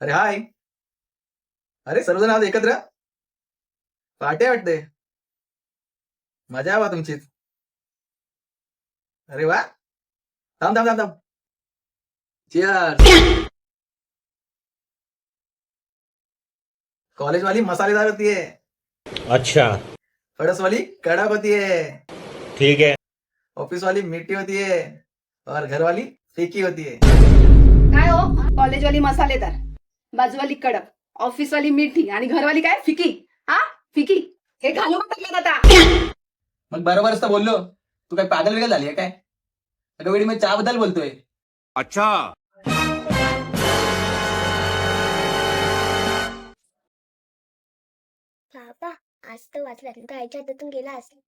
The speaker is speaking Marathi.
अरे हाय. अरे सर्वजण आज एकत्र पार्टी वाटते. मजा आहे बा तुमचीच. अरे वा. थांब थांब थांब थांब. चिअर्स. कॉलेज वाली मसालेदार होती है. अच्छा, पड़ोस वाली कड़क होती है. ठीक है. ऑफिस वाली मीठी होती है. और घर वाली फीकी होती है. काय हो, कॉलेजवाली मसालेदार, बाजूवाली कडक, ऑफिसवाली मिठी आणि घरवाली काय फिकी. हा फिकी. हे घालू का टाकलं आता? मग बरोबरच तर बोललो. तू काय पागल वेगळ झाली आहे काय? अगं वेळी मी चहा बद्दल बोलतोय. अच्छा. बाबा आज तर वाचला गायच्या हातातून गेला असेल.